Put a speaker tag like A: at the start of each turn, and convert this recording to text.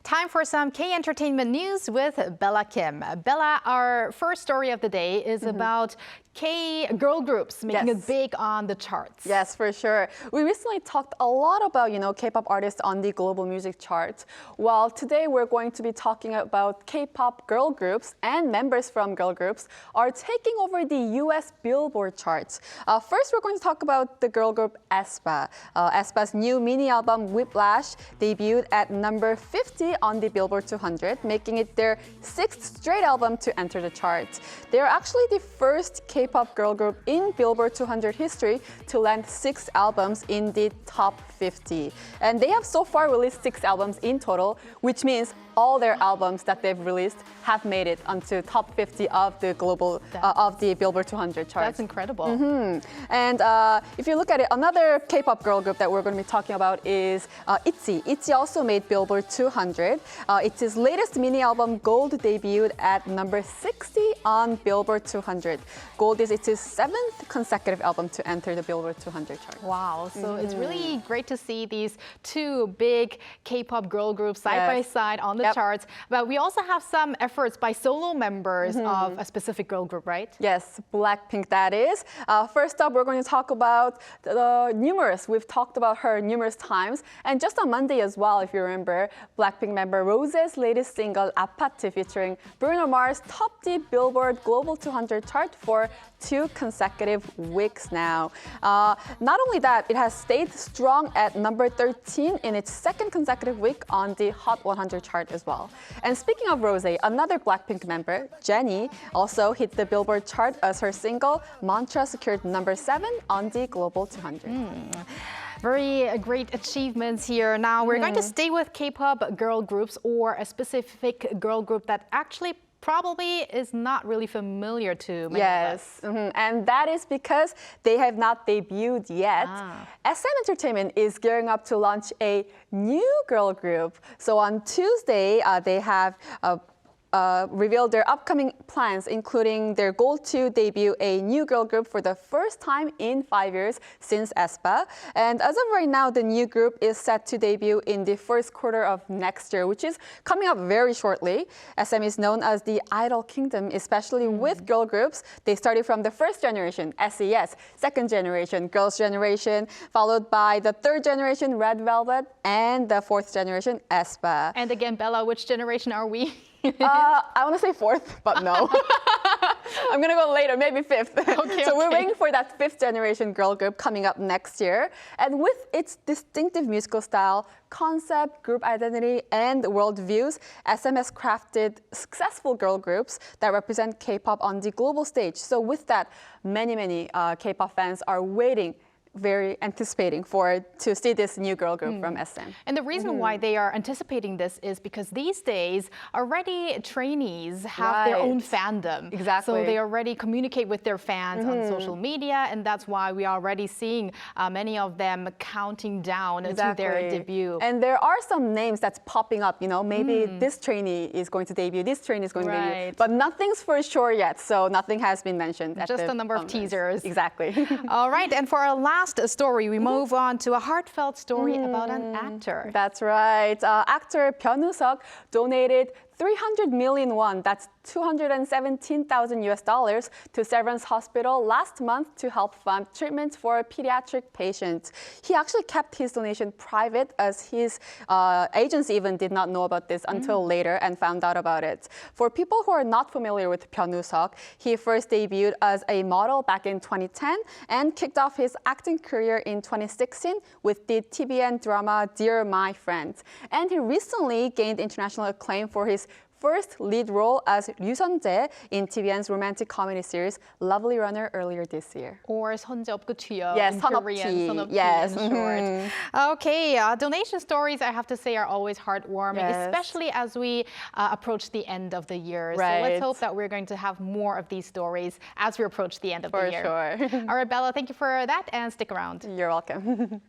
A: Time for some K-entertainment news with Bella Kim. Bella, our first story of the day is about K-girl groups making it big on the charts.
B: Yes, for sure. We recently talked a lot about, K-pop artists on the global music charts. Well, today we're going to be talking about K-pop girl groups, and members from girl groups are taking over the US Billboard charts. First, we're going to talk about the girl group Aespa. Aespa's new mini album Whiplash debuted at number 50 on the Billboard 200, making it their 6th straight album to enter the charts. They are actually the first K-pop girl group in Billboard 200 history to land 6 albums in the top 50. And they have so far released 6 albums in total, which means all their albums that they've released have made it onto top 50 of the global of the Billboard 200 charts.
A: That's incredible.
B: And if you look at it, another K-pop girl group that we're going to be talking about is ITZY. ITZY also made Billboard 200. ITZY's latest mini album Gold debuted at number 60 on Billboard 200. Gold is ITZY's 7th consecutive album to enter the Billboard 200 chart.
A: Wow, so it's really great to see these two big K-pop girl groups side by side on the charts. But we also have some efforts by solo members of a specific girl group, right?
B: Yes, Blackpink that is. First up, we're going to talk about the numerous. We've talked about her numerous times. And just on Monday as well, if you remember, Blackpink member Rose's latest single, 아파트, featuring Bruno Mars, topped the Billboard Global 200 chart for 2 consecutive weeks now. Not only that, it has stayed strong at number 13 in its 2nd consecutive week on the Hot 100 chart as well. And speaking of Rose, another Blackpink member, Jennie, also hit the Billboard chart as her single Mantra secured number 7 on the Global 200.
A: Very great achievements here. Now we're going to stay with K-pop girl groups, or a specific girl group that actually probably is not really familiar to many of us.
B: And that is because they have not debuted yet. SM Entertainment is gearing up to launch a new girl group. So on Tuesday, they have revealed their upcoming plans, including their goal to debut a new girl group for the first time in 5 years since Aespa. And as of right now, the new group is set to debut in the first quarter of next year, which is coming up very shortly. SM is known as the Idol Kingdom, especially with girl groups. They started from the first generation, SES, second generation, Girls' Generation, followed by the third generation, Red Velvet, and the 4th generation, Aespa.
A: And again, Bella, which generation are we?
B: I want to say 4th, but no. I'm going to go later, maybe 5th. So we're waiting for that 5th generation girl group coming up next year. And with its distinctive musical style, concept, group identity, and worldviews, SM has crafted successful girl groups that represent K-pop on the global stage. So with that, many K-pop fans are waiting, very anticipating to see this new girl group from SM.
A: And the reason why they are anticipating this is because these days already trainees have their own fandom.
B: Exactly.
A: So they already communicate with their fans on social media, and that's why we are already seeing many of them counting down to their debut.
B: And there are some names that's popping up, maybe this trainee is going to debut, this trainee is going to debut, but nothing's for sure yet, so nothing has been mentioned.
A: Just a number of teasers.
B: Exactly.
A: All right, and for our last story, we move on to a heartfelt story about an actor.
B: That's right. Actor Pusok donated 300 million won, that's $217,000 to Severance Hospital last month to help fund treatments for pediatric patients. He actually kept his donation private, as his agency even did not know about this until later and found out about it. For people who are not familiar with Pusok, he first debuted as a model back in 2010 and kicked off his acting career in 2016 with the TVN drama Dear My Friend. And he recently gained international acclaim for his first lead role as Ryu Seon-jae in TVN's romantic comedy series Lovely Runner earlier this year.
A: Or 선제업그투여
B: in
A: Korean.
B: Yes.
A: In short. Okay, donation stories, I have to say, are always heartwarming, especially as we approach the end of the year. So let's hope that we're going to have more of these stories as we approach the end of the year.
B: For sure.
A: All right, Bella, thank you for that, and stick around.
B: You're welcome.